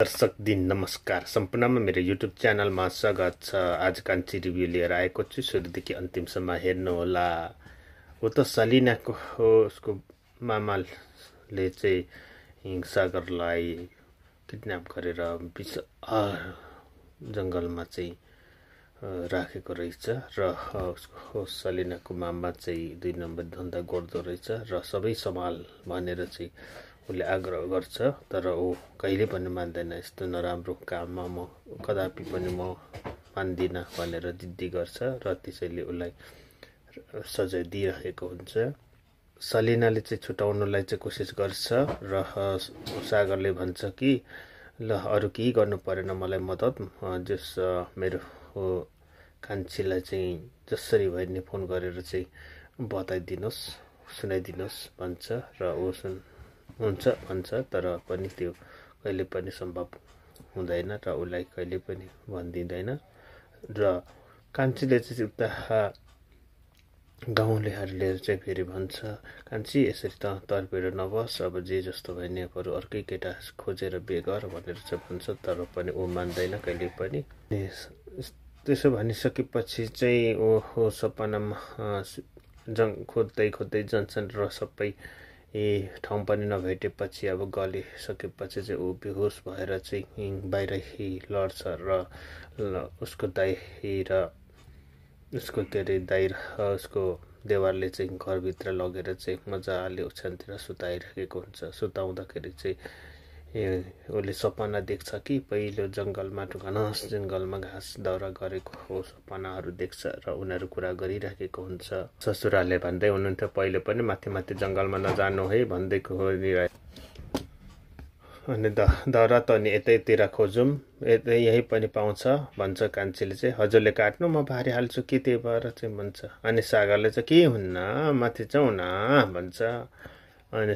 दर्शक दिन नमस्कार सम्पूर्णमा मेरो युट्युब च्यानलमा स्वागत छ। आज कान्छी रिभ्यू लिएर आएको छु। सुरुदेखि अन्तिमसम्म हेर्नुहोला। ऊ त सलिनाको उसको मामाले चाहिँ सागरलाई किडन्याप गरेर जङ्गलमा चाहिँ राखेको रहेछ र उसको सलिनाको मामा चाहिँ 2 नम्बर धन्दा गर्दो रहेछ र सबै सम्हाल भनेर चाहिँ उसले आग्रह गर्छ। तर ऊ कहिले पनि मान्दैन। यस्तो नराम्रो काममा म कदापि पनि म मान्दिनँ भनेर जिद्दी गर्छ र त्यसैले उसलाई सजाय दिइरहेको हुन्छ। सलिनाले चाहिँ छुटाउनलाई चाहिँ कोसिस गर्छ र सागरले भन्छ कि ल अरू केही गर्नु परेन, मलाई मद्दत जस मेरो कान्छीलाई चाहिँ जसरी भए नि फोन गरेर चाहिँ बताइदिनुहोस्, सुनाइदिनुहोस् भन्छ र ऊ हुन्छ भन्छ। तर पनि त्यो कहिले पनि सम्भव हुँदैन र उसलाई कहिले पनि भनिदिँदैन। र कान्छीले चाहिँ उता गाउँलेहरूले चाहिँ फेरि भन्छ, कान्छी यसरी त तर्पेर नबस्, अब जे जस्तो भयो नि बरु अर्कै केटा खोजेर बिहे गर भनेर चाहिँ भन्छ। तर पनि ऊ मान्दैन कहिले पनि। त्यसो भनिसकेपछि चाहिँ ऊ सपनामा खोज्दै जान्छन् र सबै ठाउँ पनि नभेटेपछि अब गलिसकेपछि चाहिँ ऊ बेहोस भएर चाहिँ बाहिर लड्छ र उसको दाइ र उसको दाइ र उसको देवरले चाहिँ घरभित्र लगेर चाहिँ मजाले ओछ्यानतिर सुताइरहेको हुन्छ। सुताउँदाखेरि चाहिँ उसले सपना देख्छ कि पहिलो जङ्गलमा घनास जङ्गलमा घाँस दाउरा गरेको हो सपनाहरू देख्छ र उनीहरू कुरा गरिरहेको हुन्छ। ससुराले भन्दै हुनुहुन्थ्यो पहिले पनि माथि माथि जङ्गलमा नजानु है भन्दै अनि दाउरा त अनि यतैतिर खोजौँ, यही पनि पाउँछ भन्छ। कान्छीले चाहिँ हजुरले काट्नु, म पारिहाल्छु कि त्यही भएर चाहिँ भन्छ। अनि सागरले चाहिँ के हुन्न, माथि जाउँ न भन्छ। अनि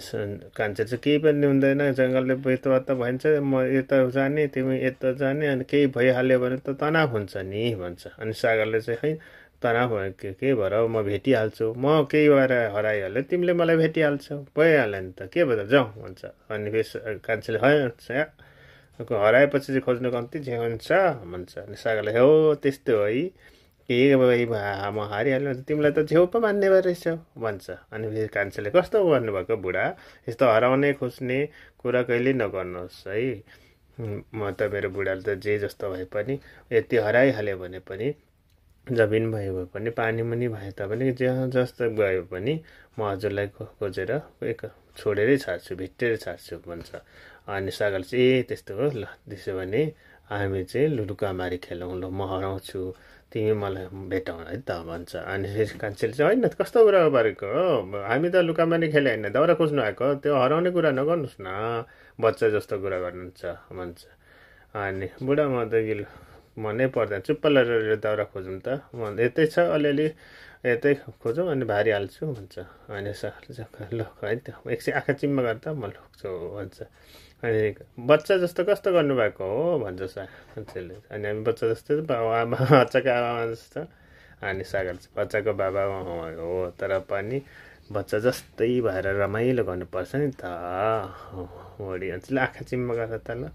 कान्छी चाहिँ केही पनि हुँदैन, जङ्गलले बेतवात भइन्छ, म यता जाने तिमी यता जाने, अनि केही भइहाल्यो भने त तनाव हुन्छ नि भन्छ। अनि सागरले चाहिँ खै तनाव भयो के भएर म भेटिहाल्छु, म केही भएर हराइहाल्यो तिमीले मलाई भेटिहाल्छौ, भइहाल्यो नि त के भएर जाउँ भन्छ। अनि कान्छीले हराएपछि चाहिँ खोज्नु कम्ती जे हुन्छ भन्छ। अनि सागरले हो त्यस्तो है, के म हारिहाल्यो तिमीलाई त झेउ पो मान्ने भए रहेछौ भन्छ। अनि फेरि कान्छीले कस्तो भन्नुभएको बुढा, यस्तो हराउने खोज्ने कुरा कहिले नगर्नुहोस् है। म त मेरो बुढाले त जे जस्तो भए पनि यति हराइहाल्यो भने पनि जमिन भयो पनि पानी मुनि भए तापनि जहाँ जस्तो गयो पनि म हजुरलाई खोजेर छोडेरै छाड्छु, भेटेरै छाड्छु भन्छ। अनि सागरले चाहिँ त्यस्तो हो, ल त्यसो भने हामी चाहिँ लुकामारी खेलौँ, ल म हराउँछु तिमी मलाई भेटाउन है त भन्छ। अनि फेरि कान्छीले चाहिँ होइन कस्तो कुरा गरेको हो, हामी त लुकामारी खेले होइन दाउरा खोज्नु आएको, त्यो हराउने कुरा नगर्नुहोस् न, बच्चा जस्तो कुरा गर्नुहुन्छ भन्छ। अनि बुढा म त मनै पर्दैन, चुप्प गरेर दाउरा खोजौँ त, म यतै छ अलिअलि यतै खोजौँ अनि भारी हाल्छु भन्छ। अनि ल है त एकछिन आँखा चिम्मा गर त म लुक्छु भन्छ। अनि बच्चा जस्तो कस्तो गर्नुभएको हो भन्छ कान्छीले। अनि हामी बच्चा जस्तो बच्चाको आमा जस्तो। अनि सागर चाहिँ बच्चाको बाबा हो, तर पनि बच्चा जस्तै भएर रमाइलो गर्नुपर्छ नि त वडी। अनि ल आँखा चिम्मा गर त ल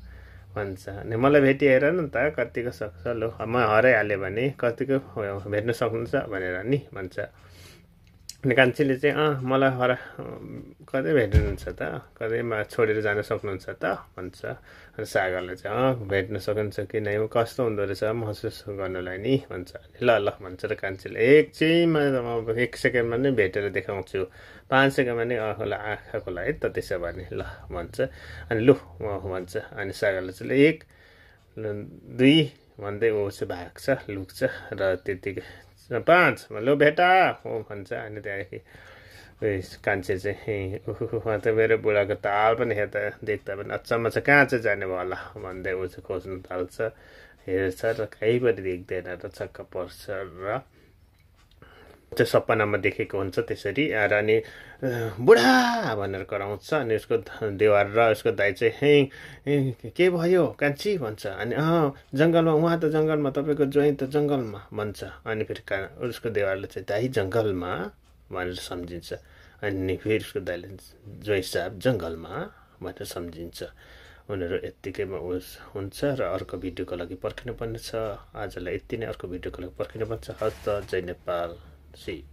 भन्छ। अनि मलाई भेटी हेर न त कतिको सक्छ, ल म हराइहालेँ भने कतिको भेट्न सक्नुहुन्छ भनेर नि भन्छ। अनि कान्छीले चाहिँ मलाई कतै भेट्नुहुन्छ त, कतै छोडेर जान सक्नुहुन्छ त भन्छ। अनि सागरले चाहिँ भेट्न सक्नुहुन्छ कि नै, कस्तो हुँदो रहेछ महसुस गर्नलाई नि भन्छ। ल ल भन्छ र कान्छीले एकछिनमा 1 सेकेन्डमा नै भेटेर देखाउँछु, 5 सेकेन्डमा नै आँखा खोला है त त्यसो भने ल भन्छ। अनि लु भन्छ। अनि सागरले चाहिँ 1 2 भन्दै ऊ चाहिँ भाग्छ, लुक्छ र त्यतिकै 5 लु भेटा हो भन्छ। अनि त्यहाँदेखि कान्छी चाहिँ त मेरो बुढाको ताल पनि हेर्दा देख्दा पनि अचम्म छ, कहाँ चाहिँ जाने भयो होला भन्दै ऊ चाहिँ खोज्नु थाल्छ, हेर्छ र केही पनि देख्दैन र छक्क पर्छ र त्यो सपनामा देखेको हुन्छ त्यसरी। अनि बुढा भनेर कराउँछ। अनि उसको देवर र उसको दाइ चाहिँ के भयो कान्छी भन्छ। अनि जङ्गलमा, उहाँ त जङ्गलमा, तपाईँको ज्वाइँ त जङ्गलमा भन्छ। अनि फेरि उसको देवरले चाहिँ दाइ जङ्गलमा भनेर सम्झिन्छ। अनि फेरि उसको दाइले ज्वाइँ साहब जङ्गलमा भनेर सम्झिन्छ। उनीहरू यत्तिकैमा हुन्छ र अर्को भिडियोको लागि पर्खिनु पर्ने छ। आजलाई यति नै, अर्को भिडियोको लागि पर्खिनु पर्छ। हस् त, जय नेपाल, सी।